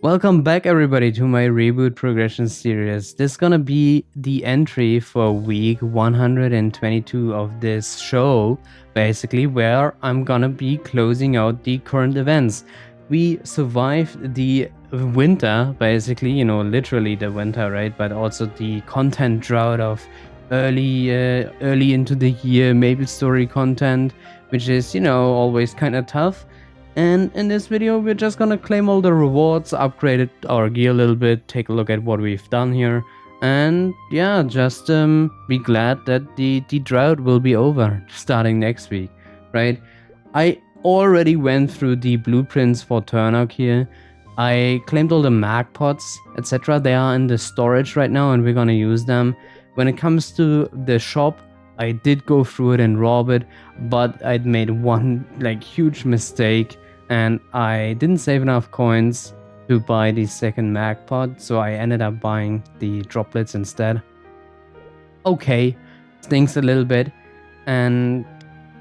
Welcome back everybody to my reboot progression series. This is gonna be the entry for week 122 of this show, basically, where I'm gonna be closing out the current events. We survived the winter, basically, literally the winter, right? But also the content drought of early into the year Maplestory content, which is, always kind of tough. And in this video, we're just gonna claim all the rewards, upgrade our gear a little bit, take a look at what we've done here, and yeah, just be glad that the drought will be over starting next week, right? I already went through the blueprints for Tirnog here. I claimed all the mag pots, etc. They are in the storage right now, and we're gonna use them. When it comes to the shop, I did go through it and rob it, but I'd made one huge mistake. And I didn't save enough coins to buy the second mag pod, so I ended up buying the droplets instead. Okay, stinks a little bit. And,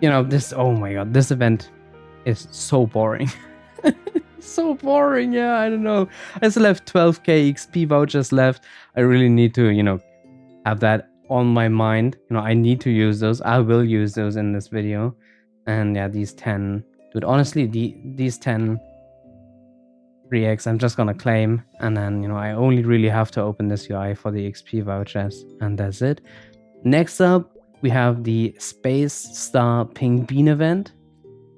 oh my god, this event is so boring. So boring, yeah, I don't know. I still have 12k XP vouchers left. I really need to, have that on my mind. I need to use those. I will use those in this video. And yeah, these 10... Dude, honestly, these 10 3x I'm just gonna claim, and then, I only really have to open this UI for the XP vouchers, and that's it. Next up, we have the Space Star Pink Bean event.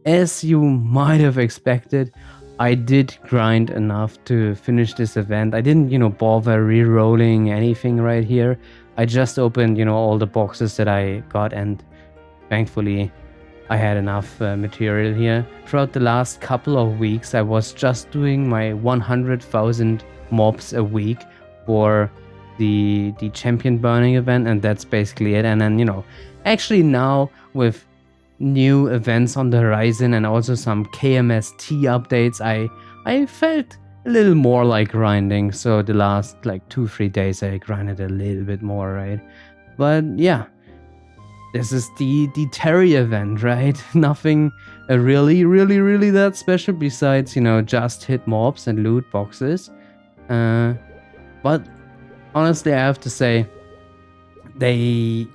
As you might have expected, I did grind enough to finish this event. I didn't, bother re-rolling anything right here. I just opened, all the boxes that I got, and thankfully I had enough material here. Throughout the last couple of weeks, I was just doing my 100,000 mobs a week for the champion burning event, and that's basically it. And then, actually now with new events on the horizon and also some KMST updates, I felt a little more like grinding. So the last 2-3 days I grinded a little bit more, right? But yeah. This is the Terry event, right? Nothing really that special besides, just hit mobs and loot boxes. But honestly, I have to say, they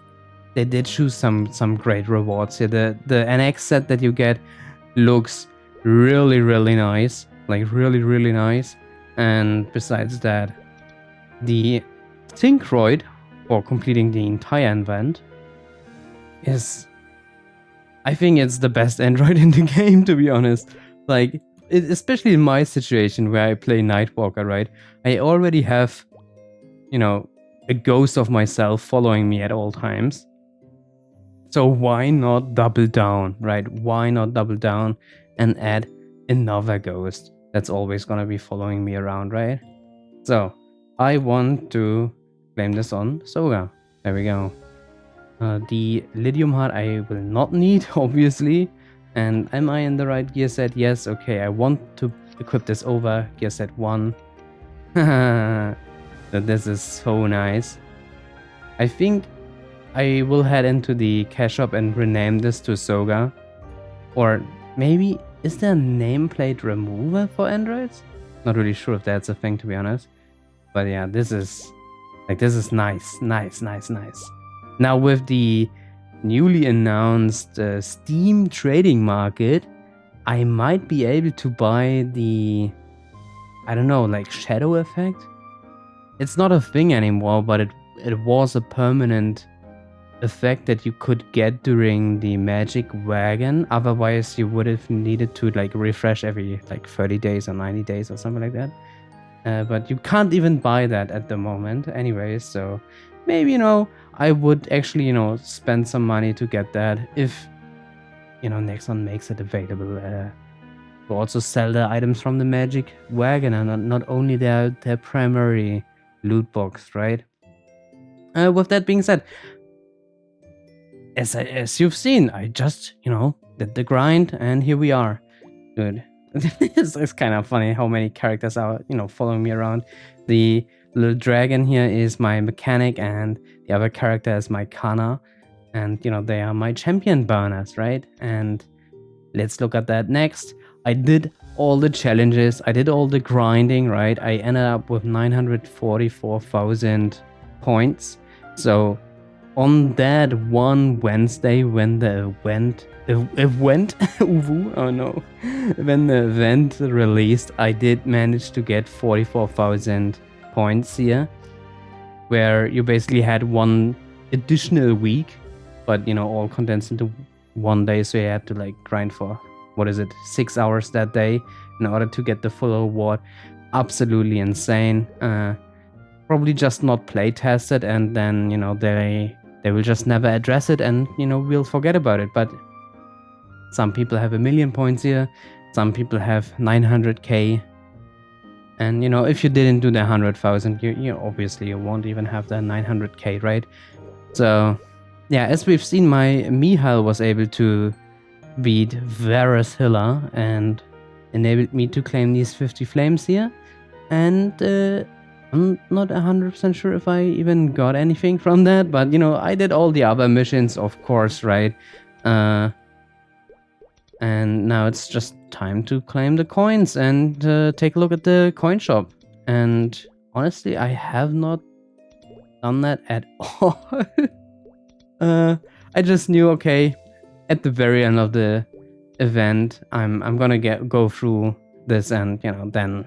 did choose some great rewards here. The NX set that you get looks really nice, really nice. And besides that, the Synchroid for completing the entire event I think it's the best android in the game, to be honest. Especially in my situation where I play Nightwalker, right? I already have, a ghost of myself following me at all times. So why not double down, right? Why not double down and add another ghost that's always gonna be following me around, right? So I want to claim this on Soga. There we go. The Lithium Heart I will not need, obviously. And am I in the right gear set? Yes, okay, I want to equip this over gear set 1. This is so nice. I think I will head into the cash shop and rename this to Soga. Or maybe, is there a nameplate remover for androids? Not really sure if that's a thing, to be honest. But yeah, this is nice. Now with the newly announced Steam trading market, I might be able to buy the, I don't know, shadow effect? It's not a thing anymore, but it was a permanent effect that you could get during the magic wagon. Otherwise you would have needed to refresh every 30 days or 90 days or something like that. But you can't even buy that at the moment anyway, so maybe, I would actually, spend some money to get that if, Nexon makes it available. To also sell the items from the magic wagon and not only their primary loot box, right? With that being said, as you've seen, I just, did the grind and here we are. Good. It's kind of funny how many characters are, following me around. The little dragon here is my mechanic, and the other character is my Kanna. And, they are my champion burners, right? And let's look at that next. I did all the challenges. I did all the grinding, right? I ended up with 944,000 points. So on that one Wednesday when the event oh no, when the event released, I did manage to get 44,000 points here, where you basically had one additional week, but you know, all condensed into one day, so you had to like grind for, what is it, 6 hours that day in order to get the full reward. Absolutely insane. Probably just not play tested, and then you know they will just never address it, and you know we'll forget about it. But some people have 1,000,000 points here, some people have 900k, and you know if you didn't do the 100,000, you obviously you won't even have the 900k, right? So yeah, as we've seen, my Mihile was able to beat Varus Hilla and enabled me to claim these 50 flames here, and I'm not 100% sure if I even got anything from that, but you know, I did all the other missions, of course, right? And now it's just time to claim the coins and take a look at the coin shop. And honestly, I have not done that at all. I just knew, okay, at the very end of the event, I'm gonna go through this and you know then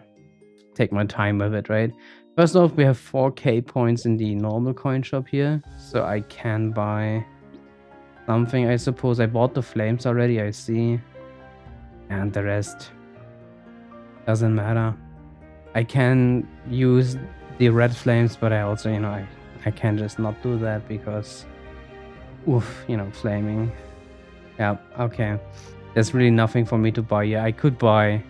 take my time with it, right? First off, we have 4k points in the normal coin shop here, so I can buy something, I suppose. I bought the flames already, I see, and the rest doesn't matter. I can use the red flames, but I also, you know, I can just not do that because, oof, you know, flaming. Yeah, okay. There's really nothing for me to buy here. I could buy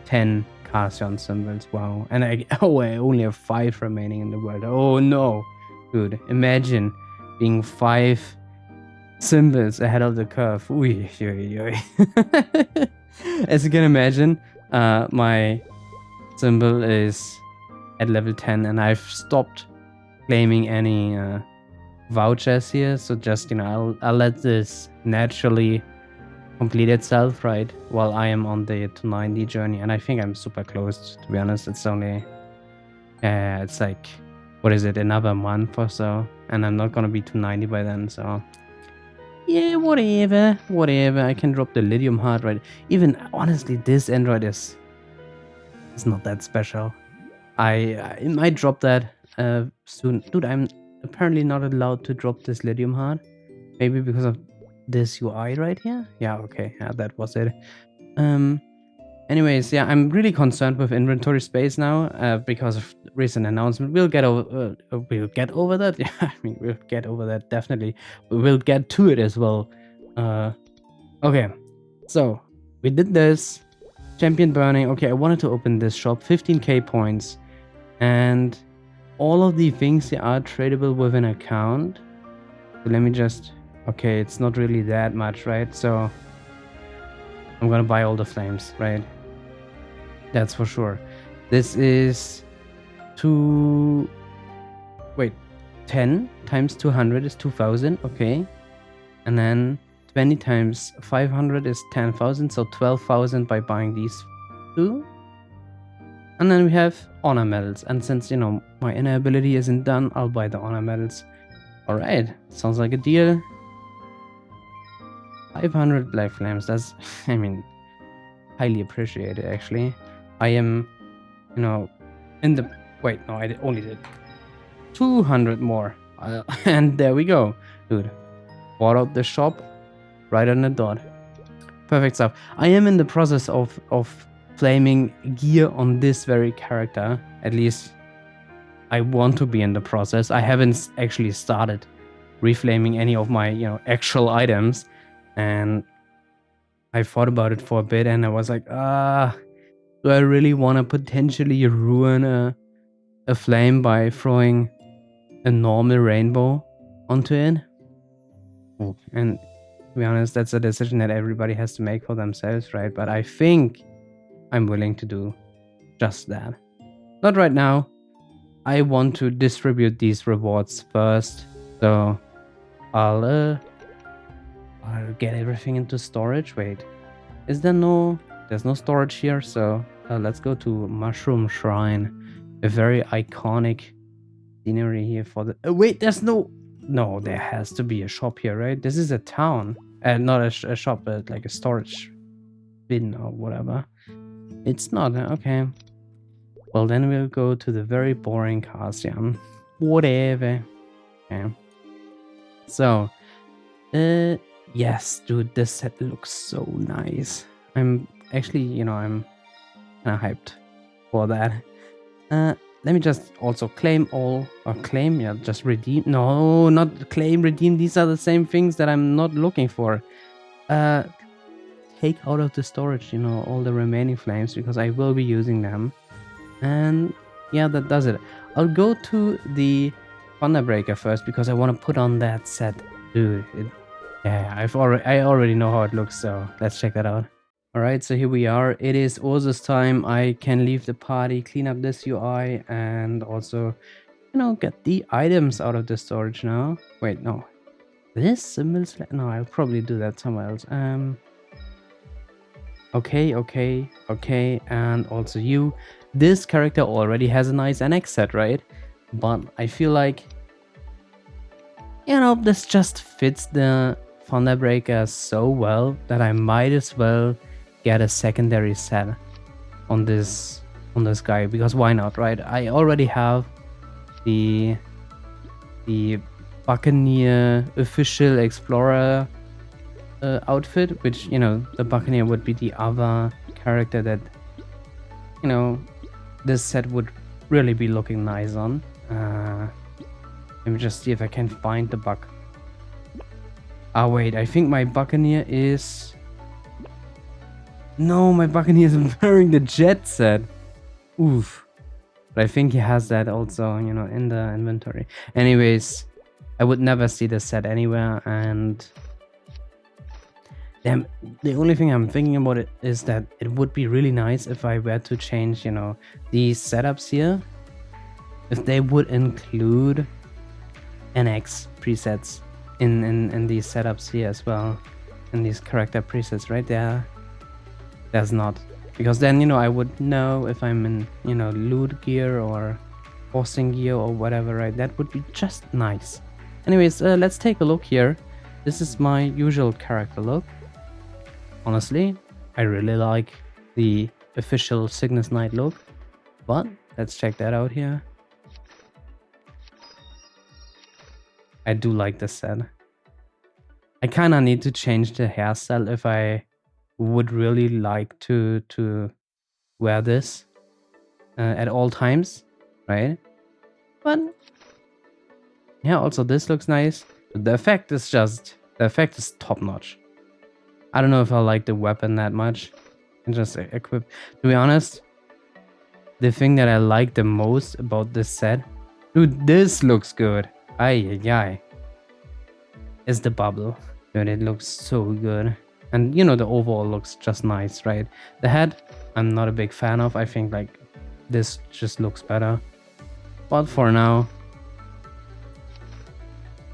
10 Carsion symbols, wow. And I only have 5 remaining in the world. Oh no, dude, imagine being 5 symbols ahead of the curve. Uy, uy, uy. As you can imagine, my symbol is at level 10 and I've stopped claiming any vouchers here, so just, you know, I'll let this naturally complete itself, right, while I am on the 290 journey. And I think I'm super close, to be honest. It's only it's like, what is it, another month or so, and I'm not gonna be 290 by then, so yeah, whatever. I can drop the lithium heart, right? Even honestly, this android is not that special. I might drop that soon. Dude, I'm apparently not allowed to drop this lithium heart, maybe because of this UI right here. Yeah, okay, yeah, that was it. Anyways, yeah, I'm really concerned with inventory space now because of recent announcement. We'll get over that. Yeah, I mean, we'll get over that, definitely. We'll get to it as well. Okay, so we did this champion burning. Okay, I wanted to open this shop, 15k points, and all of the things that are tradable with an account. So let me just, okay, it's not really that much, right? So I'm gonna buy all the flames, right? That's for sure. This is 10 times 200 is 2,000, okay. And then 20 times 500 is 10,000, so 12,000 by buying these 2. And then we have honor medals, and since, you know, my inner ability isn't done, I'll buy the honor medals. Alright, sounds like a deal. 500 black flames, that's, I mean, highly appreciated, actually. I am, you know, in the, wait, no, I only did 200 more. And there we go. Dude, bought out the shop right on the dot. Perfect stuff. I am in the process of flaming gear on this very character. At least I want to be in the process. I haven't actually started reflaming any of my, you know, actual items. And I thought about it for a bit and I was like, do I really want to potentially ruin a flame by throwing a normal rainbow onto it? And to be honest, that's a decision that everybody has to make for themselves, right? But I think I'm willing to do just that. Not right now. I want to distribute these rewards first, so I'll get everything into storage. Wait, is there no there's no storage here, so let's go to Mushroom Shrine. A very iconic scenery here for the... wait, there's no... No, there has to be a shop here, right? This is a town. Not a shop, but like a storage bin or whatever. It's not, okay. Well, then we'll go to the very boring castle. Whatever. Okay. So, yes, dude, this set looks so nice. I'm actually, you know, I'm kind of hyped for that. Let me just also claim all, or claim, yeah, just redeem. No, not claim, redeem. These are the same things that I'm not looking for. Take out of the storage, you know, all the remaining flames, because I will be using them. And yeah, that does it. I'll go to the Thunderbreaker first, because I want to put on that set. Dude, yeah, I already know how it looks, so let's check that out. Alright, so here we are. It is Urza's time. I can leave the party, clean up this UI, and also, you know, get the items out of the storage now. Wait, no. This? No, I'll probably do that somewhere else. Okay, and also you. This character already has a nice NX set, right? But I feel like, you know, this just fits the Thunderbreaker so well that I might as well get a secondary set on this guy, because why not, right? I already have the Buccaneer official explorer outfit, which, you know, the Buccaneer would be the other character that, you know, this set would really be looking nice on. Let me just see if I can find the buck. Ah, wait, I think my Buccaneer is... No, my Buccaneer is wearing the jet set. Oof. But I think he has that also, you know, in the inventory. Anyways, I would never see this set anywhere, and... Damn, the only thing I'm thinking about it is that it would be really nice if I were to change, you know, these setups here. If they would include NX presets in these setups here as well. In these character presets right there. There's not. Because then, you know, I would know if I'm in, you know, loot gear or bossing gear or whatever, right? That would be just nice. Anyways, let's take a look here. This is my usual character look. Honestly, I really like the official Cygnus Knight look. But let's check that out here. I do like this set. I kind of need to change the hairstyle if I would really like to wear this at all times, right? But yeah, also this looks nice. The effect is top notch. I don't know if I like the weapon that much. And just equip. To be honest, the thing that I like the most about this set, dude, this looks good. Ay, is the bubble. Dude, it looks so good. And, you know, the overall looks just nice, right? The head, I'm not a big fan of. I think, like, this just looks better. But for now...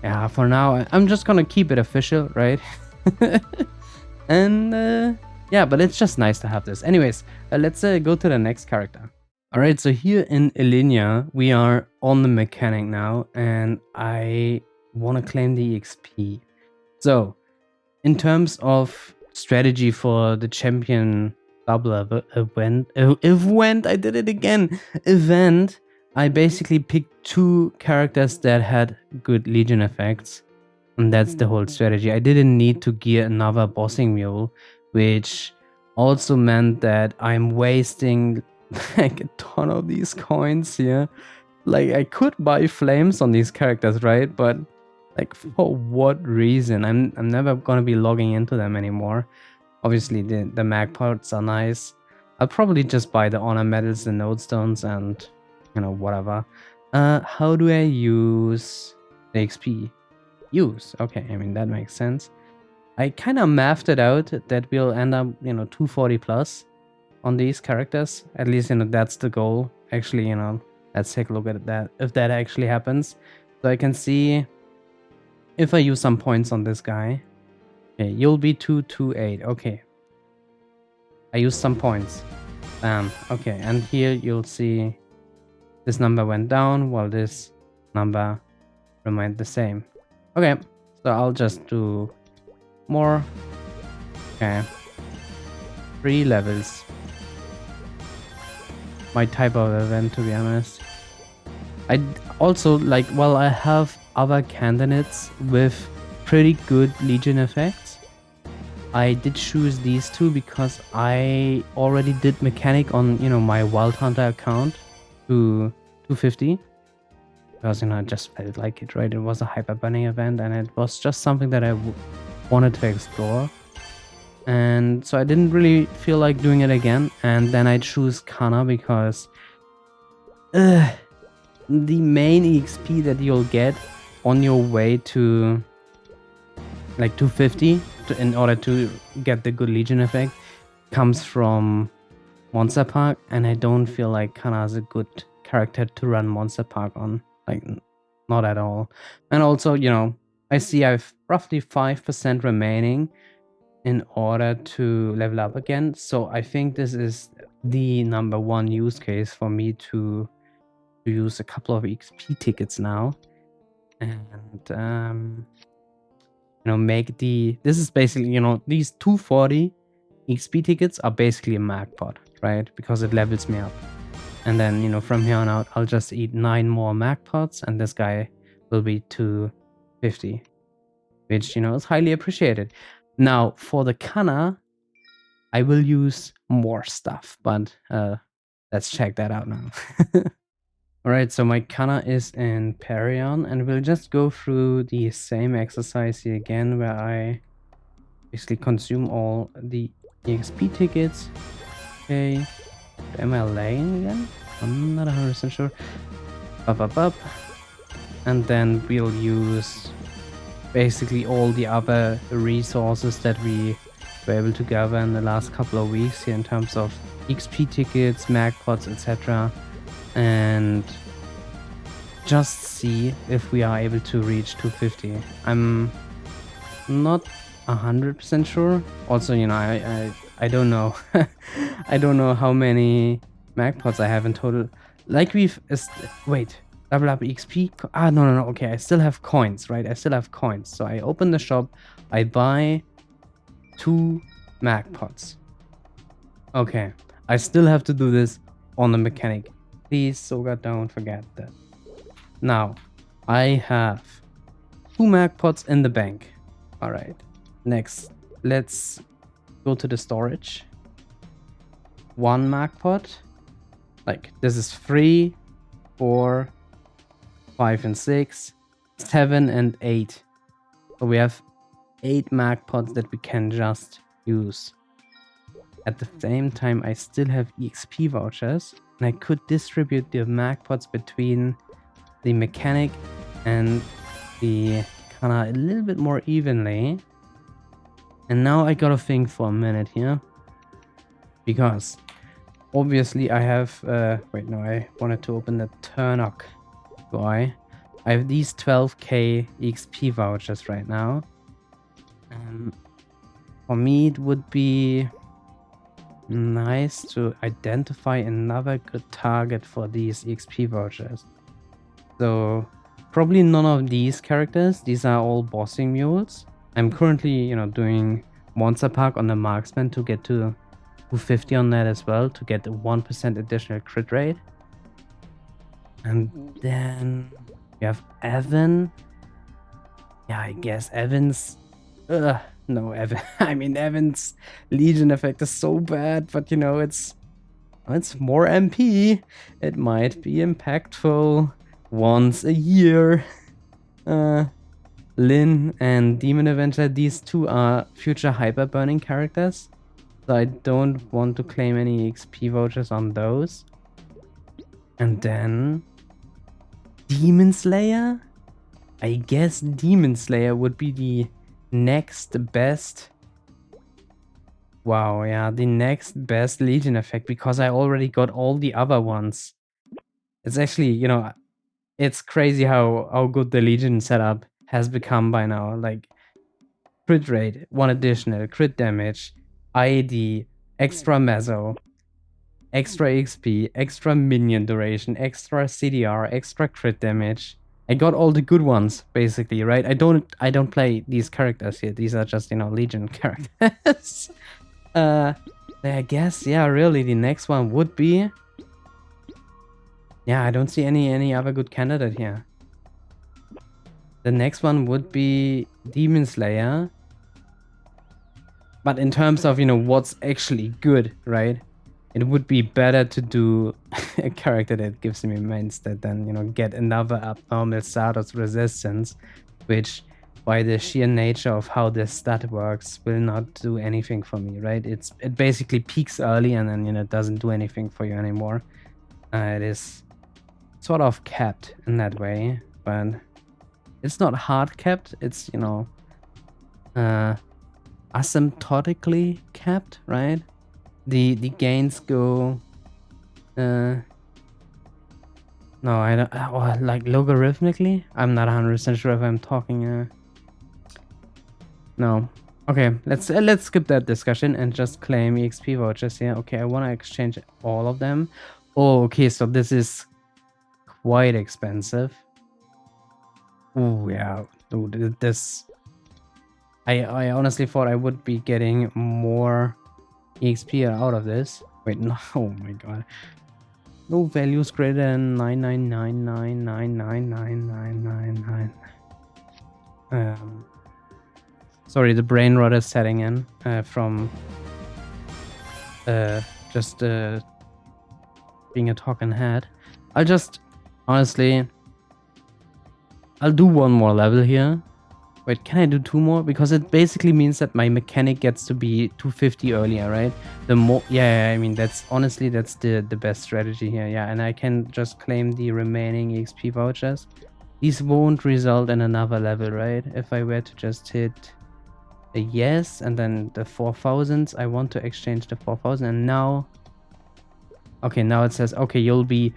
Yeah, for now, I'm just gonna keep it official, right? And, yeah, but it's just nice to have this. Anyways, let's go to the next character. Alright, so here in Ilinia, we are on the mechanic now. And I want to claim the XP. So... in terms of strategy for the champion double event, I did it again, event, I basically picked two characters that had good legion effects, and that's the whole strategy. I didn't need to gear another bossing mule, which also meant that I'm wasting like a ton of these coins here. Like, I could buy flames on these characters, right? But like, for what reason? I'm never gonna be logging into them anymore. Obviously, the mag parts are nice. I'll probably just buy the honor medals, the node stones, and, you know, whatever. How do I use the XP? Use. Okay, I mean, that makes sense. I kind of mathed it out that we'll end up, you know, 240 plus on these characters. At least, you know, that's the goal. Actually, you know, let's take a look at that, if that actually happens. So I can see... if I use some points on this guy, okay, you'll be 228. Okay. I used some points. Okay, and here you'll see this number went down while this number remained the same. Okay, so I'll just do more. Okay, 3 levels. My type of event, to be honest. I also like, well, I have other candidates with pretty good Legion effects. I did choose these two because I already did mechanic on, my Wild Hunter account to 250. Because, I just felt like it, right? It was a hyper burning event and it was just something that I wanted to explore. And so I didn't really feel like doing it again. And then I choose Kanna because the main EXP that you'll get on your way to like 250 in order to get the good Legion effect comes from Monster Park, and I don't feel like Kanna is a good character to run Monster Park on, like not at all. And also, I see I have roughly 5% remaining in order to level up again, so I think this is the number one use case for me to use a couple of XP tickets now, and make this is basically, these 240 XP tickets are basically a mag pot, right? Because it levels me up. And then, from here on out, I'll just eat 9 more mag pots and this guy will be 250, which, is highly appreciated. Now, for the Kanna, I will use more stuff, but let's check that out now. Alright, so my Kanna is in Perion, and we'll just go through the same exercise here again, where I basically consume all the EXP tickets. Okay, am I laying again? I'm not 100% sure. Up. And then we'll use basically all the other resources that we were able to gather in the last couple of weeks here in terms of XP tickets, mag pots, etc. And just see if we are able to reach 250. I'm not 100% sure. Also, I don't know. I don't know how many mag pots I have in total. Like wait, level up XP. No. Okay, I still have coins, right? I still have coins. So I open the shop. I buy 2 mag pots. Okay, I still have to do this on the mechanic. Please, Soga, don't forget that. Now, I have 2 mag pots in the bank. All right. Next, let's go to the storage. 1 mag pot. Like, this is 3, 4, 5 and 6, 7 and 8. So we have 8 mag pots that we can just use. At the same time, I still have EXP vouchers, and I could distribute the mag pots between the mechanic and the Kanna a little bit more evenly. And now I gotta think for a minute here, because obviously I have wait, no, I wanted to open the Tirnog guy. I have these 12k XP vouchers right now. For me, it would be nice to identify another good target for these XP vouchers. So probably none of these characters. These are all bossing mules. I'm currently, doing Monster Park on the Marksman to get to 250 on that as well, to get a 1% additional crit rate. And then we have Evan. Yeah, I guess Evan's... no, Evan. I mean, Evan's Legion effect is so bad, but it's more MP. It might be impactful once a year. Lin and Demon Avenger, these two are future hyper burning characters, so I don't want to claim any XP vouchers on those. And then Demon Slayer? I guess Demon Slayer would be the next best. Wow, yeah, the next best Legion effect, because I already got all the other ones. It's actually, it's crazy how good the Legion setup has become by now. Like, crit rate, 1 additional, crit damage, ID, extra Mezzo, extra XP, extra minion duration, extra CDR, extra crit damage. I got all the good ones, basically, right? I don't play these characters here. These are just, you know, Legion characters. I guess, yeah, really, the next one would be... Yeah, I don't see any other good candidate here. The next one would be Demon Slayer. But in terms of, you know, what's actually good, right? It would be better to do a character that gives me main stat than, you know, get another abnormal Stardust resistance, which, by the sheer nature of how this stat works, will not do anything for me, right? It basically peaks early and then, you know, doesn't do anything for you anymore. It is sort of capped in that way, but it's not hard capped. It's, you know, asymptotically capped, right? The gains go no, I don't, or like logarithmically. I'm not 100% sure if I'm talking no. Okay, let's skip that discussion and just claim EXP vouchers here. Okay, I want to exchange all of them. Oh, okay, so this is quite expensive. Oh yeah, dude, this I honestly thought I would be getting more EXP out of this. Wait, no, oh my god. No values greater than 99999999999. Sorry, the brain rot is setting in from just being a talking head. I'll just honestly I'll do one more level here. Wait, can I do 2 more? Because it basically means that my mechanic gets to be 250 earlier, right? The more, yeah, I mean, that's honestly, that's the best strategy here. Yeah, and I can just claim the remaining EXP vouchers. These won't result in another level, right? If I were to just hit a yes, and then the 4000s, I want to exchange the 4000, and now, okay, now it says, okay, you'll be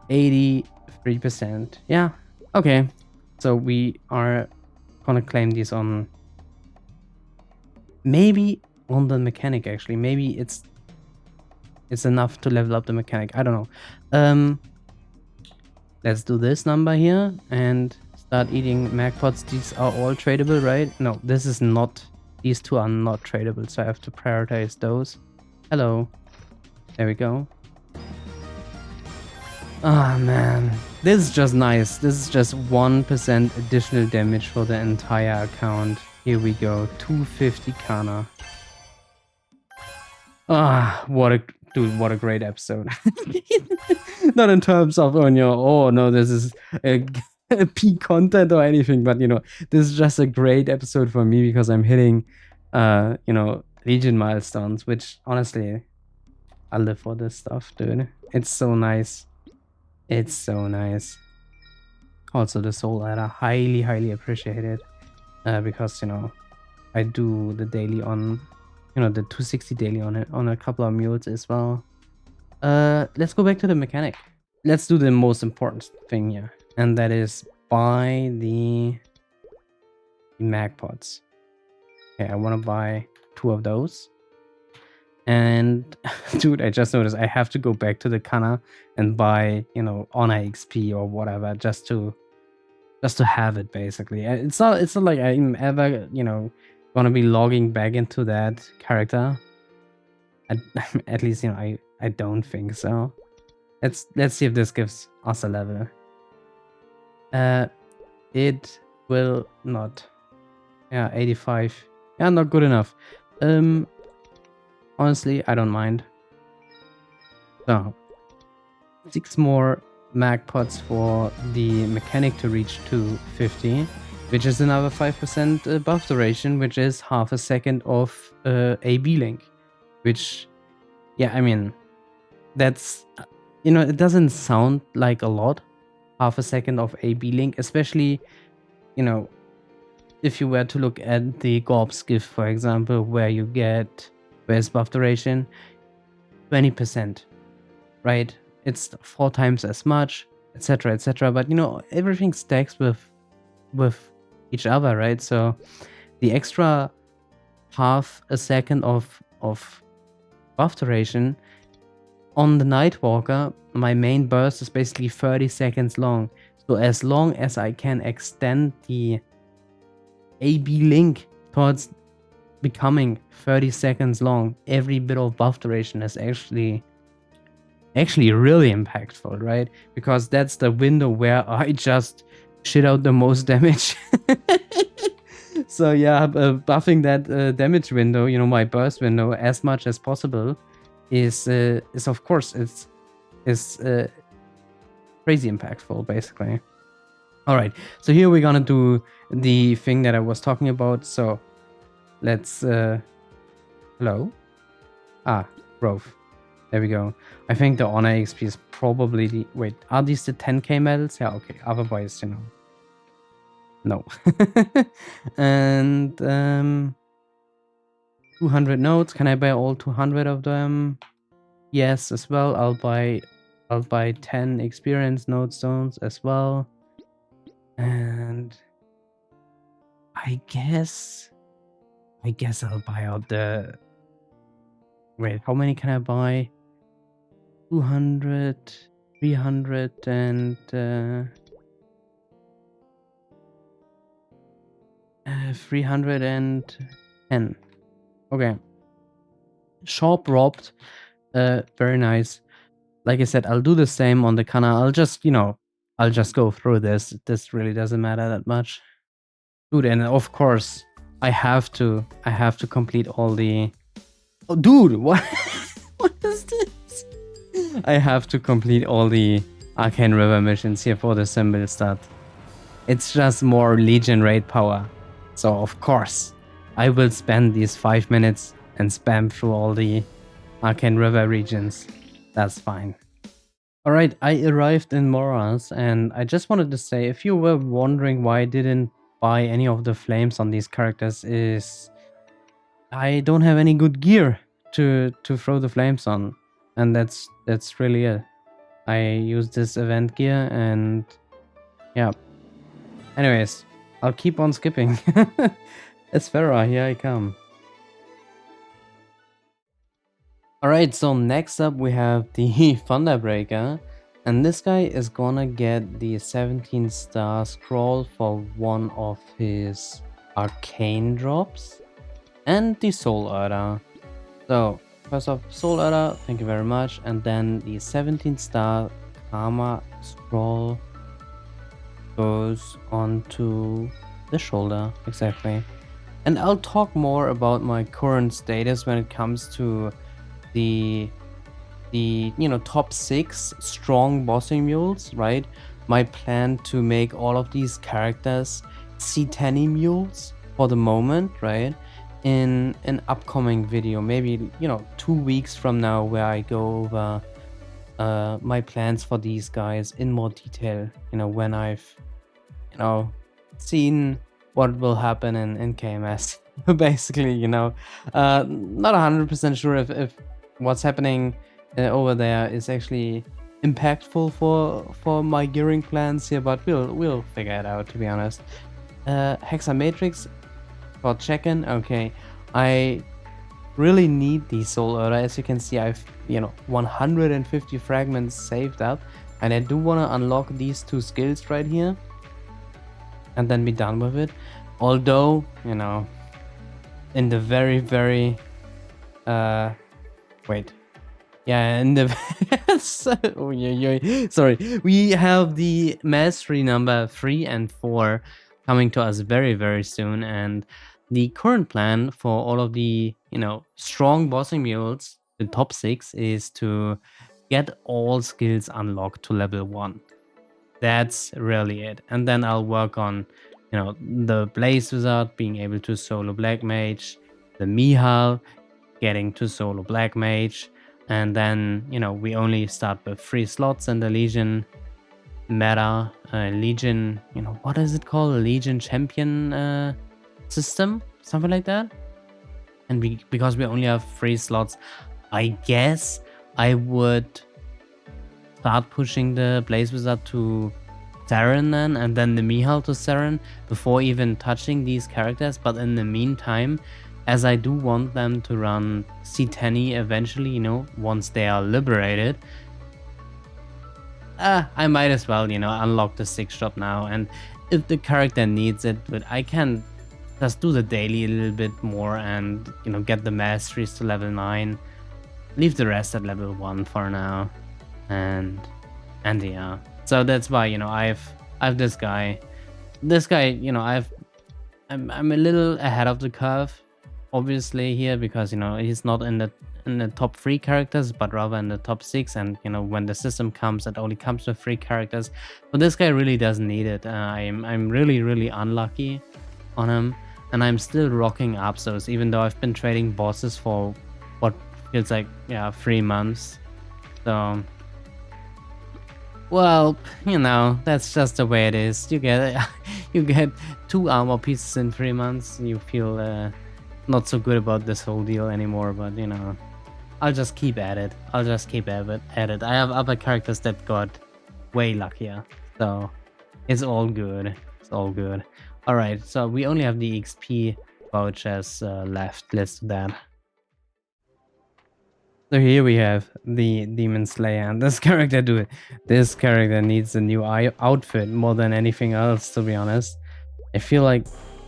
83%. Yeah, okay. So we are gonna claim these on, maybe on the mechanic, actually. Maybe it's enough to level up the mechanic. I don't know. Let's do this number here and start eating magpots. These are all tradable, right? No, this is not. These 2 are not tradable, so I have to prioritize those. Hello. There we go. Ah, man. This is just nice. This is just 1% additional damage for the entire account. Here we go. 250 Kanna. Ah, what a... Dude, what a great episode. Not in terms of, oh no, this is a peak content or anything, but, you know, this is just a great episode for me because I'm hitting, you know, Legion milestones, which, honestly, I live for this stuff, dude. It's so nice. It's so nice. Also, the soul ladder, highly appreciated, because, you know, I do the daily on, you know, the 260 daily on a couple of mules as well. Let's go back to the mechanic. Let's do the most important thing here, and that is buy the magpots. Okay, I want to buy 2 of those. And dude, I just noticed I have to go back to the Kanna and buy, you know, honor XP or whatever just to have it, basically. It's not like I'm ever, you know, gonna be logging back into that character. At least, you know, I don't think so. Let's see if this gives us a level. It will not. Yeah, 85. Yeah, not good enough. Honestly, I don't mind. So, 6 more magpots for the mechanic to reach 250, which is another 5% buff duration, which is half a second of AB link. Which, yeah, I mean, that's, you know, it doesn't sound like a lot, half a second of AB link, especially, you know, if you were to look at the Gorb's gift, for example, where you get, where's buff duration? 20%, right? It's 4 times as much, etc., etc. But, you know, everything stacks with each other, right? So the extra half a second of buff duration. On the Nightwalker, my main burst is basically 30 seconds long. So as long as I can extend the AB link towards becoming 30 seconds long, every bit of buff duration is actually really impactful, right? Because that's the window where I just shit out the most damage. So yeah, buffing that damage window, you know, my burst window as much as possible is of course is crazy impactful, basically. All right, so here we're gonna do the thing that I was talking about. So let's hello. Growth. There we go. I think the honor XP is probably the... Wait, are these the 10k medals? Yeah, okay. Otherwise, you know. No. And 200 nodes. Can I buy all 200 of them? Yes, as well. I'll buy 10 experience node stones as well. And I guess I'll buy out the... Wait, how many can I buy? 200, 300, and 310. Okay. Shop robbed. Very nice. Like I said, I'll do the same on the Kanna. I'll just, you know, I'll just go through this. This really doesn't matter that much. Dude, and of course, I have to complete all the... Oh, dude, what? What is this? I have to complete all the Arcane River missions here for the symbol stat. It's just more Legion raid power. So of course, I will spend these 5 minutes and spam through all the Arcane River regions. That's fine. Alright, I arrived in Moras, and I just wanted to say, if you were wondering why I didn't buy any of the flames on these characters, is I don't have any good gear to throw the flames on. And that's really it. I use this event gear, and yeah. Anyways, I'll keep on skipping. Esfera, here I come. Alright, so next up we have the Thunderbreaker. And this guy is gonna get the 17-star scroll for one of his arcane drops. And the Soul Order. So, first off, Soul Order, thank you very much. And then the 17-star Karma scroll goes onto the shoulder, exactly. And I'll talk more about my current status when it comes to the you know, top 6 strong bossing mules, right? My plan to make all of these characters C10 mules for the moment, right? In an upcoming video, maybe, you know, 2 weeks from now, where I go over my plans for these guys in more detail, you know, when I've, you know, seen what will happen in KMS. Basically, you know, not 100% sure if what's happening over there is actually impactful for my gearing plans here, but we'll figure it out, to be honest. Hexamatrix for check-in. Okay, I really need the Soul Order. As you can see, I've, you know, 150 fragments saved up, and I do want to unlock these 2 skills right here and then be done with it. Although, you know, in the very wait, yeah, in the sorry, we have the mastery number 3 and 4 coming to us very soon, and the current plan for all of the, you know, strong bossing mules, the top 6, is to get all skills unlocked to level 1. That's really it. And then I'll work on, you know, the Blaze Wizard being able to solo Black Mage, the Mihile getting to solo Black Mage, and then, you know, we only start with 3 slots in the Legion meta, Legion, you know, what is it called? Legion Champion system, something like that. And because we only have 3 slots, I guess I would start pushing the Blaze Wizard to Seren then, and then the Mihile to Seren before even touching these characters. But in the meantime, as I do want them to run C10 eventually, you know, once they are liberated, I might as well, you know, unlock the 6 shop now. And if the character needs it, but I can just do the daily a little bit more and, you know, get the masteries to level 9, leave the rest at level 1 for now. And yeah, so that's why, you know, I've this guy, you know, I'm a little ahead of the curve, obviously, here, because, you know, he's not in the top 3 characters, but rather in the top 6. And, you know, when the system comes, it only comes with 3 characters. But this guy really doesn't need it. I'm really unlucky on him, and I'm still rocking Apsos, even though I've been trading bosses for what feels like, yeah, 3 months. So, well, you know, that's just the way it is. You get 2 armor pieces in 3 months. You feel not so good about this whole deal anymore, but, you know, I'll just keep at it. I have other characters that got way luckier, so it's all good. Alright, so we only have the XP vouchers left. Let's do that. So here we have the Demon Slayer, and this character needs a new outfit more than anything else, to be honest. I feel like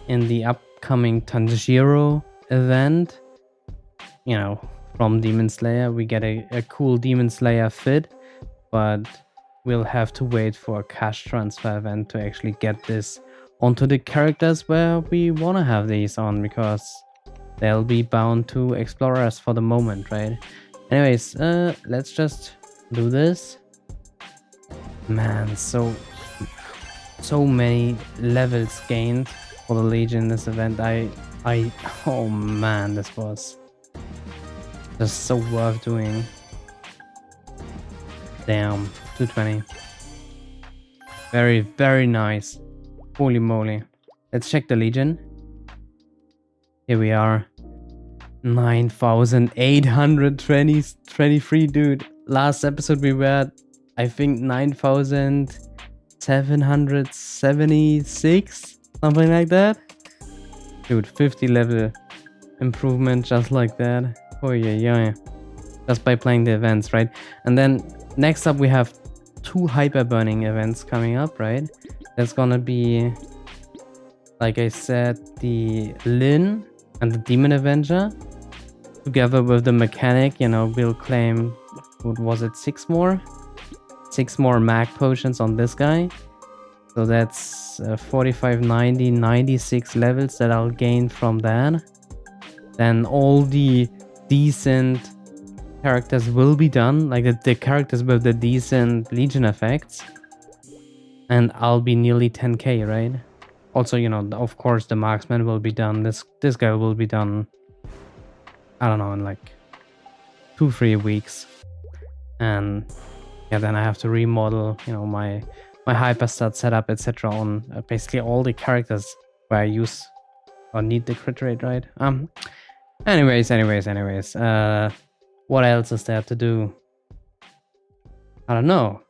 in the upcoming Tanjiro event, you know, from Demon Slayer, we get a cool Demon Slayer fit, but we'll have to wait for a cash transfer event to actually get this onto the characters where we want to have these on, because they'll be bound to explorers for the moment, right? Anyways, let's just do this. Man, so many levels gained for the Legion in this event. Oh man, this was just so worth doing. Damn, 220. Very nice. Holy moly. Let's check the Legion. Here we are. 9,823, dude. Last episode we were at, I think, 9,776, something like that. Dude, 50 level improvement just like that. Oh yeah. Just by playing the events, right? And then next up we have 2 hyper burning events coming up, right? That's gonna be, like I said, the Lin and the Demon Avenger. Together with the mechanic, you know, we'll claim, what was it, 6 more? 6 more mag potions on this guy. So that's 45, 90, 96 levels that I'll gain from that. Then all the decent characters will be done, like the characters with the decent Legion effects. And I'll be nearly 10k, right? Also, you know, of course, the Marksman will be done. This guy will be done, I don't know, in like 2-3 weeks. And yeah, then I have to remodel, you know, my hyperstat setup, etc. on basically all the characters where I use or need the crit rate, right? Anyways, what else is there to do? I don't know.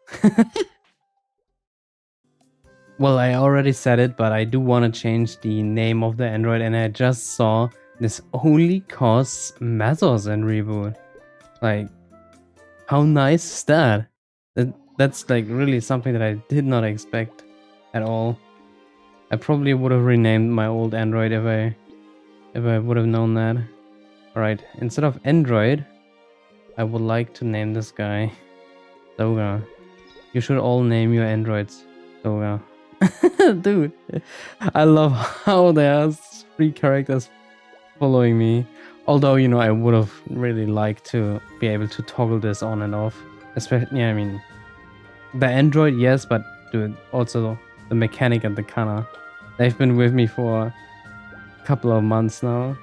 Well, I already said it, but I do want to change the name of the android, and I just saw this only costs Mesos in Reboot. Like, how nice is that? That's like really something that I did not expect at all. I probably would have renamed my old android if I would have known that. Alright, instead of android, I would like to name this guy Soga. You should all name your androids Soga. Dude, I love how there are 3 characters following me. Although, you know, I would have really liked to be able to toggle this on and off. Especially, yeah, I mean, the android, yes, but dude, also the mechanic and the Kanna. They've been with me for a couple of months now.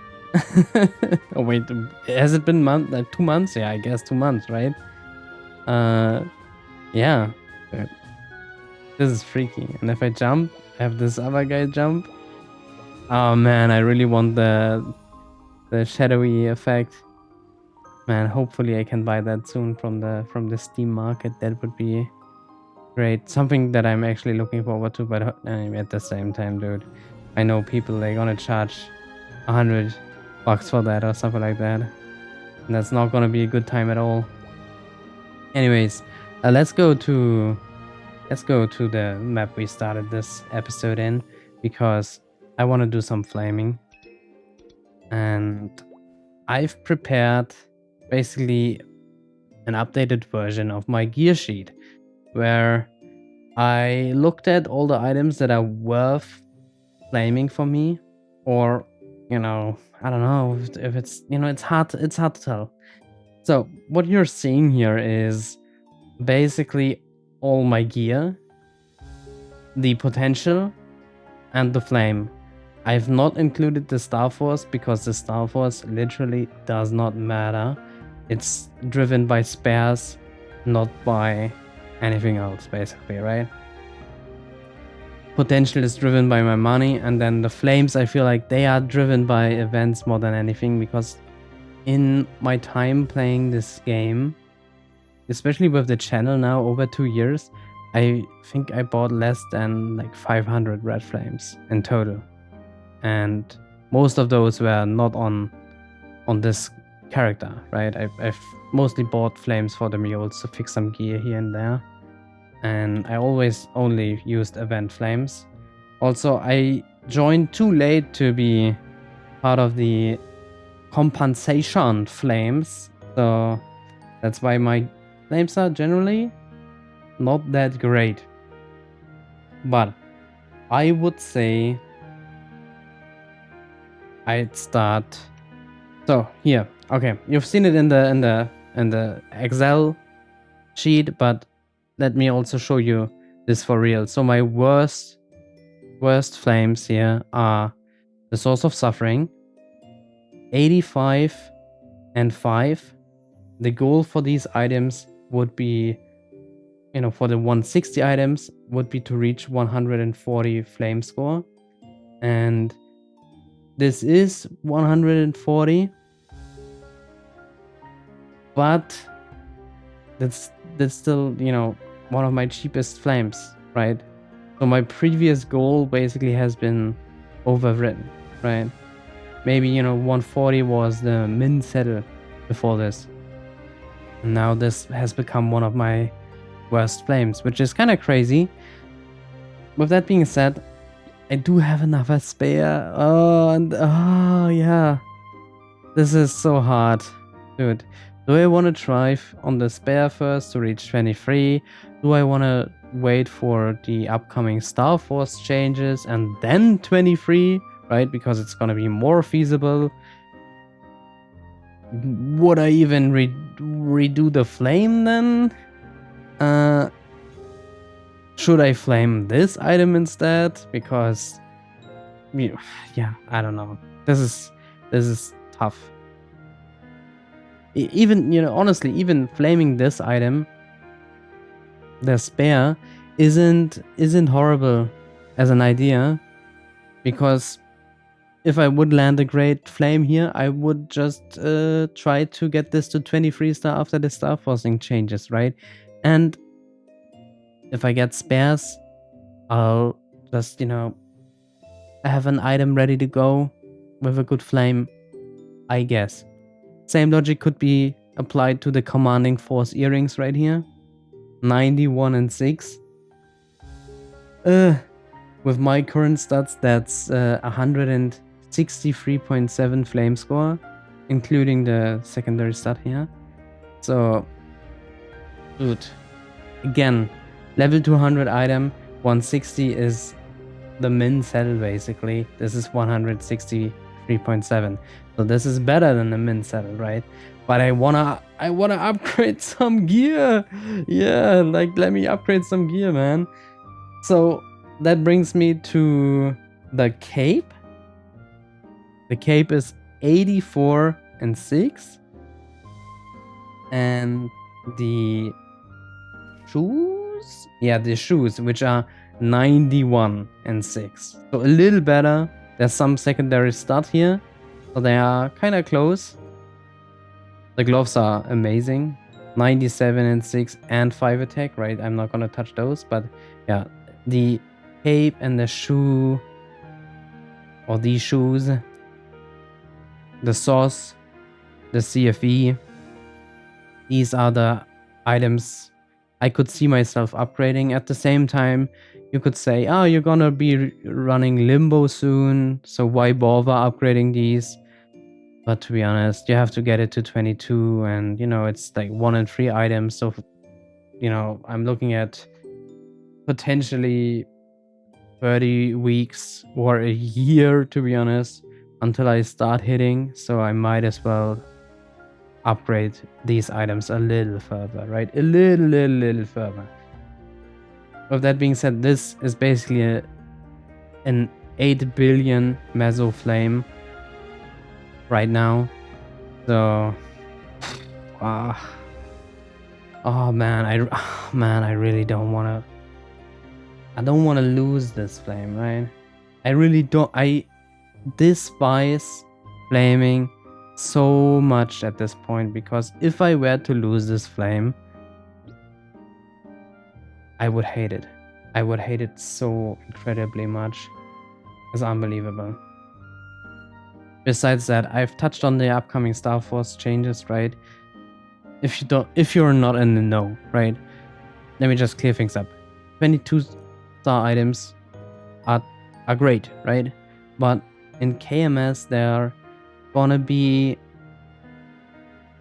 Oh wait, has it been 2 months? Yeah, I guess 2 months, right? Yeah. This is freaky. And if I jump, I have this other guy jump. Oh man, I really want the shadowy effect. Man, hopefully I can buy that soon from the Steam market. That would be great. Something that I'm actually looking forward to, but at the same time, dude, I know people, they're gonna charge 100 bucks for that or something like that. And that's not gonna be a good time at all. Anyways, let's go to the map we started this episode in, because I want to do some flaming. And I've prepared basically an updated version of my gear sheet, where I looked at all the items that are worth flaming for me, or I don't know if it's it's hard to tell. So what you're seeing here is basically all my gear, the potential, and the flame. I've not included the Star Force because the Star Force literally does not matter. It's driven by spares, not by anything else, basically, right? Potential is driven by my money, and then the flames, I feel like they are driven by events more than anything, because in my time playing this game, especially with the channel now over 2 years, I think I bought less than like 500 red flames in total. And most of those were not on this character, right? I've mostly bought flames for the mules to fix some gear here and there. And I always only used event flames. Also, I joined too late to be part of the compensation flames. So that's why my flames are generally not that great. But I would say I'd start. So here, okay, you've seen it in the Excel sheet, but let me also show you this for real. So my worst flames here are the Source of Suffering, 85 and 5. The goal for these items would be, for the 160 items, would be to reach 140 flame score. And this is 140. But that's still, one of my cheapest flames, right? So my previous goal basically has been overwritten, right? Maybe, 140 was the min settle before this. And now this has become one of my worst flames, which is kind of crazy. With that being said, I do have another spare. Oh, yeah. This is so hard, dude. Do I want to try on the spare first to reach 23? Do I want to wait for the upcoming Star Force changes and then 23, right? Because it's going to be more feasible. Would I even redo the flame then? Should I flame this item instead? Because, yeah, I don't know. This is tough. Even, honestly, even flaming this item, the spare, isn't horrible as an idea, because if I would land a great flame here, I would just try to get this to 23 star after the star forcing changes, right? And if I get spares, I'll just, have an item ready to go with a good flame, I guess. Same logic could be applied to the commanding force earrings right here. 91 and 6. With my current stats, that's 163.7 flame score, including the secondary stat here. So, dude, again, level 200 item, 160 is the min settle basically. This is 163.7. So this is better than the min settle, right? But I wanna upgrade some gear. Yeah, like let me upgrade some gear, man. So that brings me to the cape. The cape is 84 and 6. And the shoes? Yeah, the shoes, which are 91 and 6. So a little better. There's some secondary stat here. So they are kind of close. The gloves are amazing. 97 and 6 and 5 attack, right? I'm not gonna touch those, but yeah, the cape and the shoe, or these shoes, the sauce, the CFE. These are the items I could see myself upgrading. At the same time, you could say, oh, you're gonna be running Limbo soon, so why bother upgrading these? But to be honest, you have to get it to 22, and it's like 1 in 3 items. So, I'm looking at potentially 30 weeks or a year, to be honest, until I start hitting. So I might as well upgrade these items a little further, right? A little further. With that being said, this is basically an 8 billion meso flame right now. So, oh man, I really don't want to. I don't want to lose this flame, right? I really don't. I despise flaming so much at this point, because if I were to lose this flame, I would hate it. I would hate it so incredibly much. It's unbelievable. Besides that, I've touched on the upcoming Star Force changes, right? If you're not in the know, right? Let me just clear things up. 22 star items are great, right? But in KMS, they're gonna be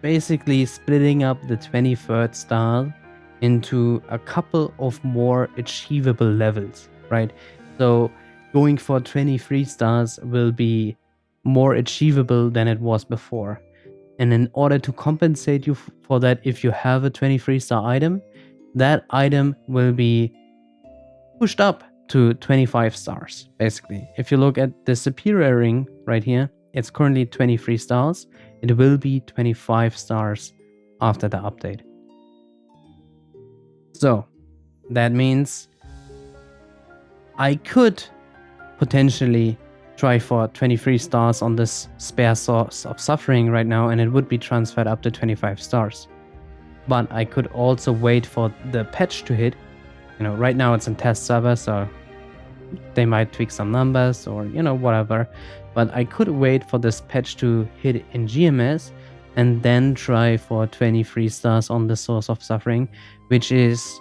basically splitting up the 23rd star into a couple of more achievable levels, right? So going for 23 stars will be more achievable than it was before. And in order to compensate you for that, if you have a 23 star item, that item will be pushed up to 25 stars, basically. If you look at the superior ring right here, it's currently 23 stars. It will be 25 stars after the update. So that means I could potentially try for 23 stars on this spare source of suffering right now, and it would be transferred up to 25 stars. But I could also wait for the patch to hit. Right now it's in test server, so they might tweak some numbers or whatever. But I could wait for this patch to hit in GMS and then try for 23 stars on the source of suffering, which is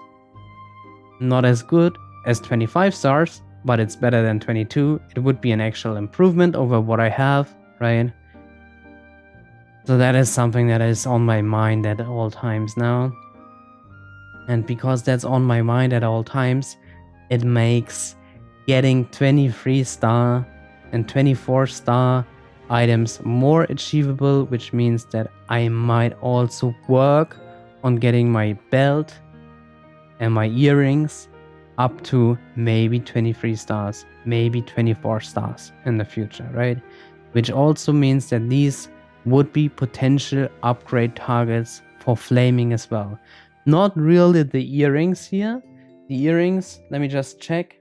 not as good as 25 stars, but it's better than 22. It would be an actual improvement over what I have, right? So that is something that is on my mind at all times now. And because that's on my mind at all times, it makes getting 23 star and 24 star items more achievable, which means that I might also work on getting my belt and my earrings up to maybe 23 stars, maybe 24 stars in the future, right? Which also means that these would be potential upgrade targets for flaming as well. Not really the earrings here. The earrings, let me just check,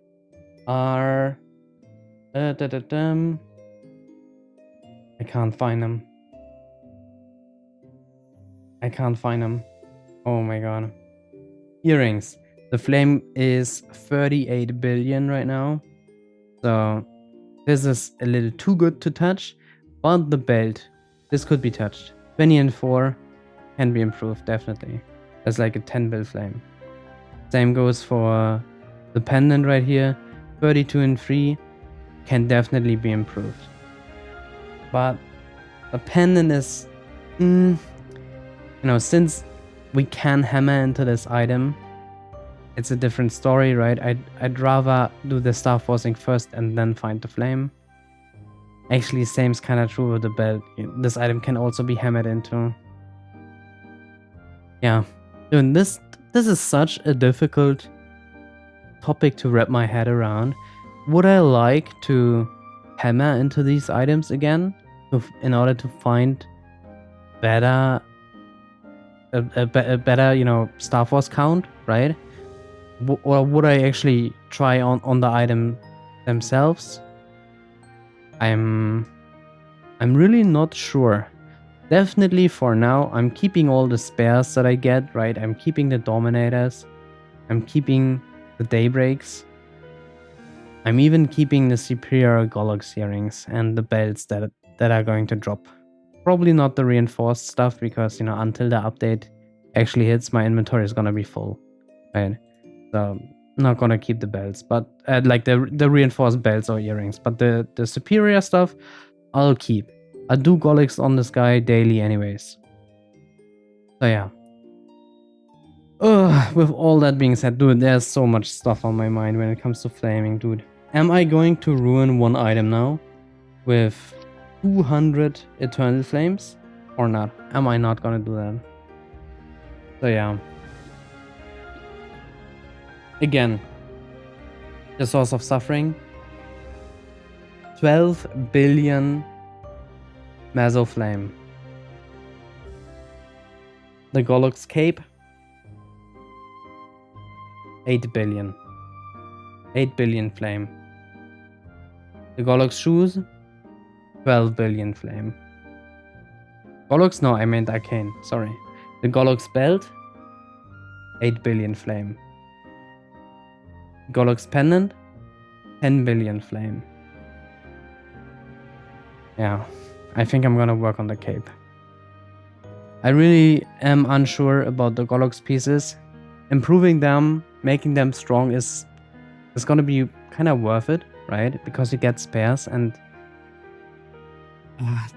are... I can't find them. Oh my god. Earrings. The flame is 38 billion right now. So this is a little too good to touch. But the belt, this could be touched. 20 and 4 can be improved, definitely. That's like a 10 bill flame. Same goes for the pendant right here. 32 and 3 can definitely be improved. But the pendant is, since we can hammer into this item, it's a different story, right? I'd rather do the star forcing first and then find the flame. Actually, same's kind of true with the belt. This item can also be hammered into. Yeah, dude, this is such a difficult topic to wrap my head around. Would I like to hammer into these items again in order to find better, a better, Star Force count, right? Or would I actually try on the item themselves? I'm really not sure. Definitely for now, I'm keeping all the spares that I get, right? I'm keeping the Dominators. I'm keeping the Daybreaks. I'm even keeping the superior Golox earrings and the belts that are going to drop Probably not the reinforced stuff because, you know, until the update actually hits, my inventory is gonna be full, right? So not gonna keep the belts, but like the reinforced belts or earrings. But the superior stuff, I'll keep. I do Golix on this guy daily anyways. So yeah. With all that being said, dude, there's so much stuff on my mind when it comes to flaming, dude. Am I going to ruin one item now with 200 eternal flames or not? Am I not gonna do that? So yeah. Again, the source of suffering, 12 billion Meso Flame. The Golux Cape, 8 billion. 8 billion flame. The Golux Shoes, 12 billion flame. Golux? No, I meant Arcane, sorry. The Golux Belt, 8 billion flame. Golux Pendant, 10 billion flame. Yeah, I think I'm gonna work on the cape. I really am unsure about the Golux pieces. Improving them, making them strong is gonna be kind of worth it, right? Because you get spares and...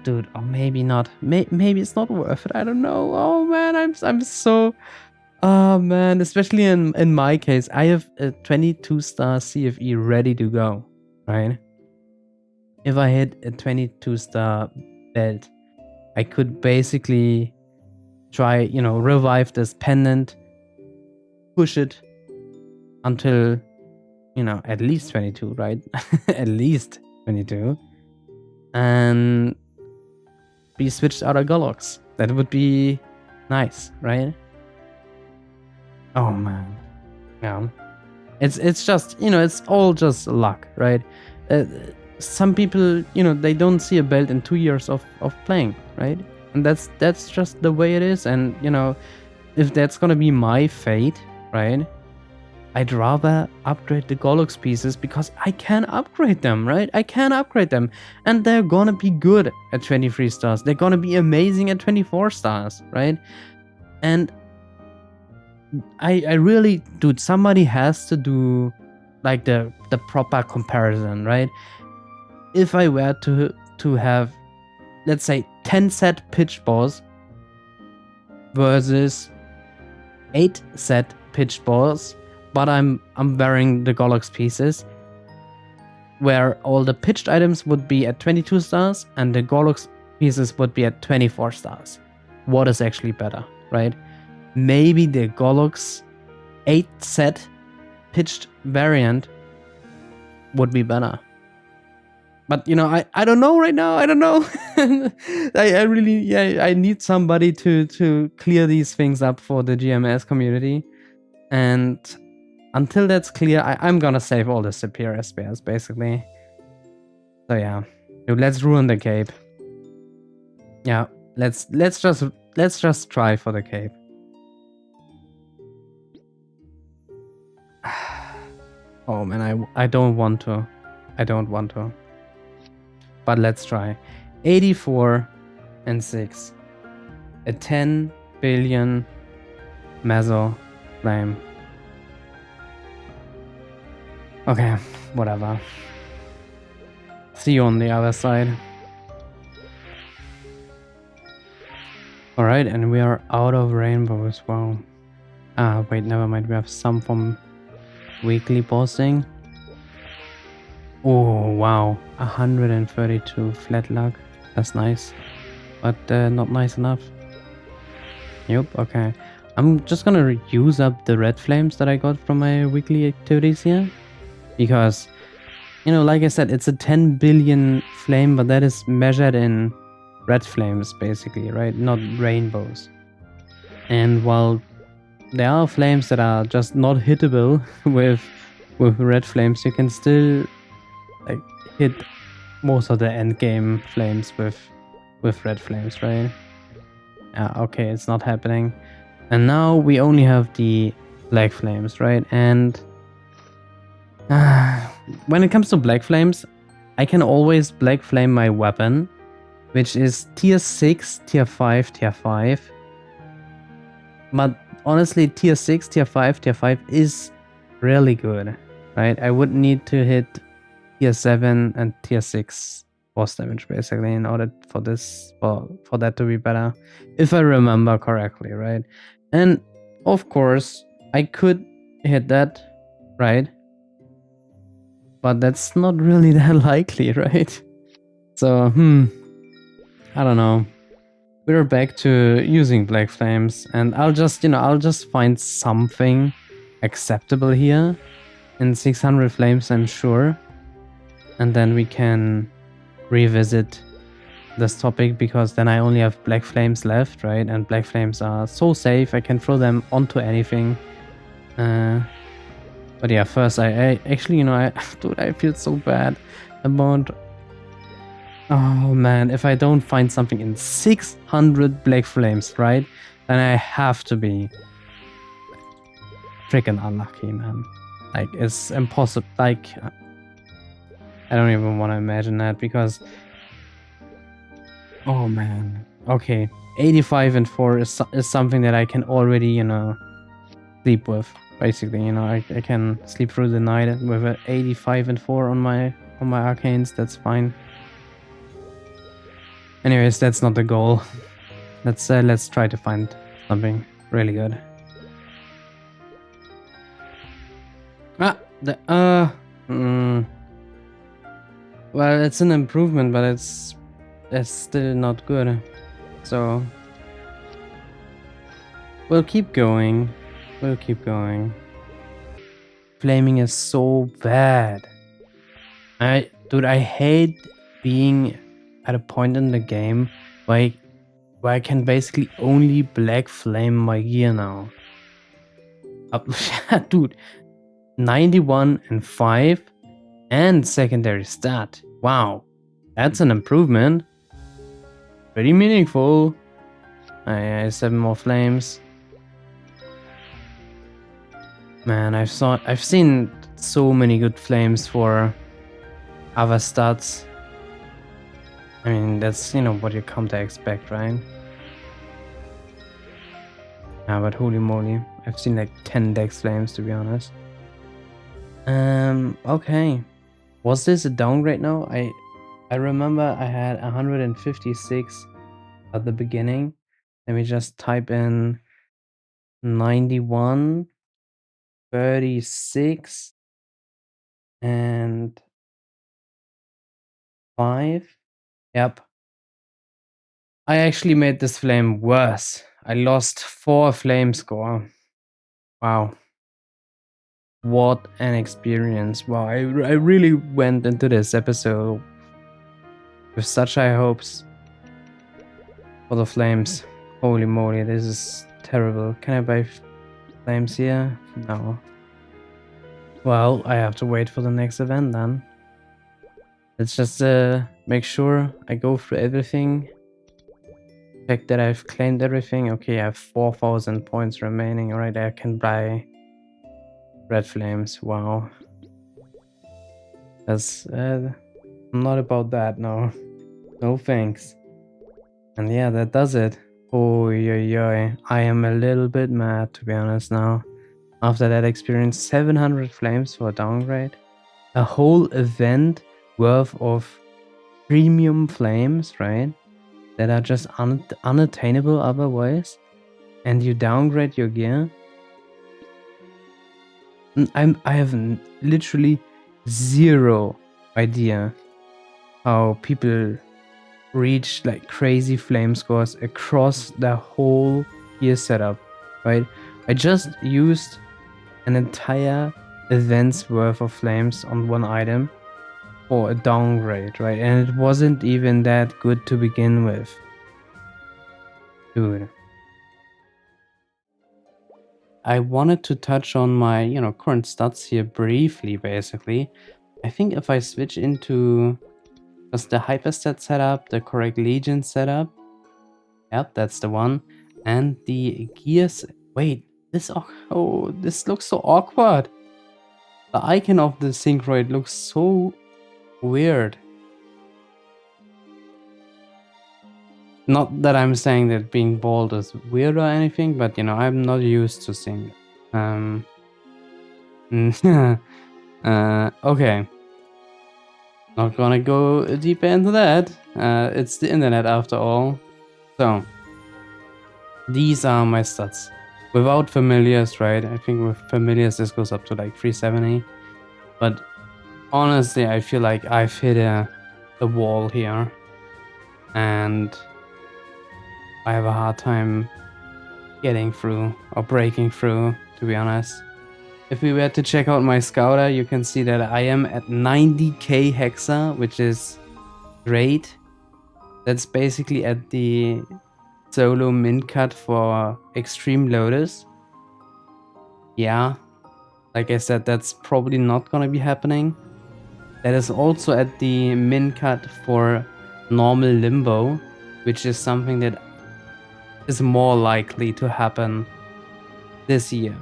dude, or maybe not. Maybe it's not worth it, I don't know. Oh man, I'm so... Oh man, especially in my case, I have a 22-star CFE ready to go, right? If I hit a 22-star belt, I could basically try, you know, revive this pendant, push it until, you know, at least 22, right? At least 22. And be switched out of Golux. That would be nice, right? Oh man, yeah. It's just, you know, it's all just luck, right? Some people, you know, they don't see a belt in 2 years of playing, right? And that's just the way it is. And, you know, if that's gonna be my fate, right? I'd rather upgrade the Golux pieces because I can upgrade them, right? I can upgrade them. And they're gonna be good at 23 stars. They're gonna be amazing at 24 stars, right? And I really, dude, somebody has to do like the proper comparison, right? If I were to have, let's say, 10 set pitch balls versus 8 set pitch balls, but I'm wearing the Golux pieces, where all the pitched items would be at 22 stars and the Golux pieces would be at 24 stars. What is actually better, right? Maybe the Golux 8 set pitched variant would be better. But, you know, I don't know right now. I don't know. I really, yeah, I need somebody to clear these things up for the GMS community. And until that's clear, I'm gonna save all the superior spares, basically. So yeah, dude, let's ruin the cape. Yeah, let's just try for the cape. Oh man, I don't want to. I don't want to. But let's try. 84 and 6. A 10 billion Meso Flame. Okay, whatever. See you on the other side. Alright, and we are out of rainbow as well. Ah, wait, never mind. We have some from weekly posting. Oh, wow. 132 flat luck. That's nice. But not nice enough. Yep, okay. I'm just gonna use up the red flames that I got from my weekly activities here. Because, you know, like I said, it's a 10 billion flame, but that is measured in red flames, basically, right? Not rainbows. And while there are flames that are just not hittable with red flames, you can still like hit most of the end game flames with red flames, right? Yeah, okay, it's not happening. And now we only have the black flames, right? And when it comes to black flames, I can always black flame my weapon which is tier 6, tier 5, tier 5. But honestly, tier 6, tier 5 is really good, right? I would need to hit tier 7 and tier 6 boss damage basically in order for this, for that to be better, if I remember correctly, right? And of course, I could hit that, right? But that's not really that likely, right? So, I don't know. We're back to using Black Flames, and I'll just find something acceptable here in 600 flames, I'm sure. And then we can revisit this topic, because then I only have Black Flames left, right? And Black Flames are so safe, I can throw them onto anything. But yeah, first I actually, dude, I feel so bad about... Oh man, if I don't find something in 600 Black Flames, right? Then I have to be freaking unlucky, man. Like, it's impossible. Like, I don't even want to imagine that, because... Oh man. Okay, 85 and 4 is something that I can already, sleep with. Basically, I can sleep through the night with an 85 and 4 on my arcanes. That's fine. Anyways, that's not the goal. Let's try to find something really good. Well, it's an improvement, but it's still not good. So we'll keep going. Flaming is so bad. Dude, I hate being at a point in the game where I can basically only black flame my gear now. Dude, 91 and 5 and secondary stat. Wow, that's an improvement. Pretty meaningful. I 7 more flames. Man, I've seen so many good flames for other stats. I mean, that's, what you come to expect, right? Yeah, but holy moly, I've seen like 10 dex flames, to be honest. Okay. Was this a downgrade now? I remember I had 156 at the beginning. Let me just type in 91, 36, and 5. Yep. I actually made this flame worse. I lost 4 flame score. Wow. What an experience. Wow, I really went into this episode with such high hopes for the flames. Holy moly, this is terrible. Can I buy flames here? No. Well, I have to wait for the next event then. Let's just make sure I go through everything. Check that I've claimed everything. Okay, I have 4,000 points remaining. Alright, I can buy red flames. Wow. That's I'm not about that, no. No thanks. And yeah, that does it. Oh, I am a little bit mad, to be honest, now. After that experience, 700 flames for a downgrade. A whole event worth of premium flames, right? That are just unattainable otherwise. And you downgrade your gear. I have literally zero idea how people reach like crazy flame scores across the whole gear setup, right? I just used an entire event's worth of flames on one item for a downgrade, right? And it wasn't even that good to begin with. Dude. I wanted to touch on my, current stats here briefly, basically. I think if I switch into just the hyperstat setup, the correct legion setup, yep, that's the one, and the gears. Wait, this looks so awkward. The icon of the synchroid looks so weird. Not that I'm saying that being bald is weird or anything, but you know, I'm not used to seeing it. Okay. Not gonna go deeper into that. It's the internet after all. So, these are my stats. Without familiars, right? I think with familiars this goes up to like 370. But honestly, I feel like I've hit a wall here. And I have a hard time getting through or breaking through, to be honest. If we were to check out my scouter, you can see that I am at 90k hexa, which is great. That's basically at the solo min cut for Extreme Lotus. Yeah, like I said, that's probably not gonna be happening. That is also at the min cut for normal Limbo, which is something that is more likely to happen this year.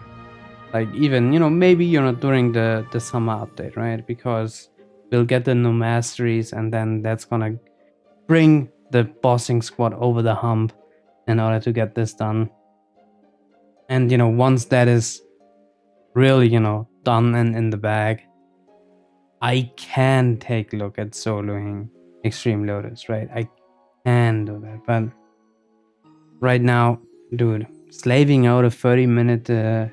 Like even, you know, maybe you're not during the summer update, right? Because we'll get the new masteries and then that's gonna bring the bossing squad over the hump in order to get this done. And, you know, once that is really, you know, done and in the bag, I can take a look at soloing Extreme Lotus, right? I can do that. But right now, dude, slaving out a 30-minute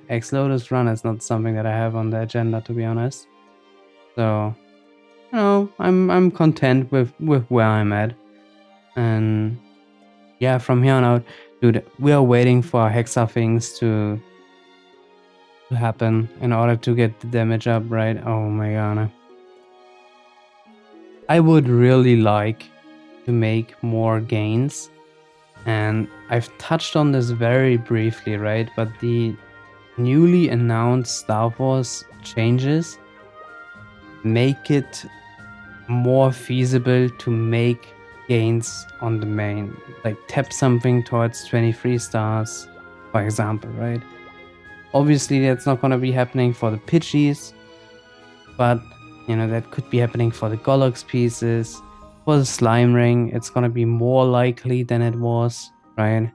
X-Lotus run is not something that I have on the agenda, to be honest. So, you know, I'm content with where I'm at. And yeah, from here on out, dude, we are waiting for Hexa things to happen in order to get the damage up, right? Oh my god. I would really like to make more gains, and I've touched on this very briefly, right? But the newly announced Star Wars changes make it more feasible to make gains on the main, like tap something towards 23 stars, for example, right? Obviously that's not going to be happening for the Pidgeys, but you know, that could be happening for the Golox pieces. For the Slime Ring, it's going to be more likely than it was, right?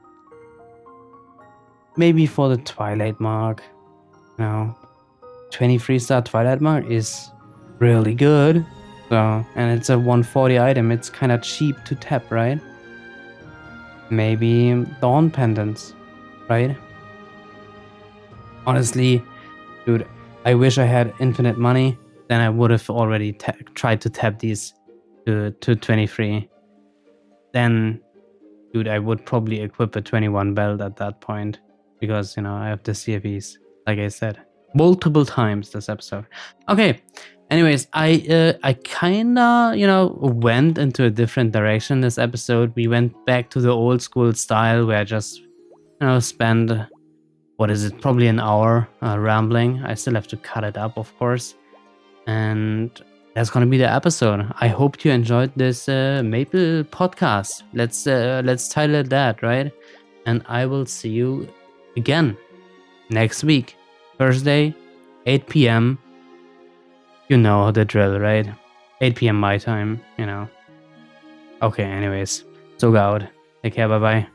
Maybe for the Twilight Mark, you know, 23 star Twilight Mark is really good. So, and it's a 140 item, it's kind of cheap to tap, right? Maybe Dawn Pendants, right? Honestly, dude, I wish I had infinite money. Then I would have already tried to tap these to 23. Then, dude, I would probably equip a 21 belt at that point. Because, you know, I have the CFEs, like I said, multiple times this episode. Okay, anyways, I kinda, you know, went into a different direction this episode. We went back to the old school style where I just, you know, spend, what is it, probably an hour rambling. I still have to cut it up, of course. And that's gonna be the episode. I hope you enjoyed this Maple podcast. Let's title it that, right? And I will see you again next week, Thursday, 8 p.m. You know the drill, right? 8 p.m. my time, you know. Okay, anyways, so out. Take care, bye bye.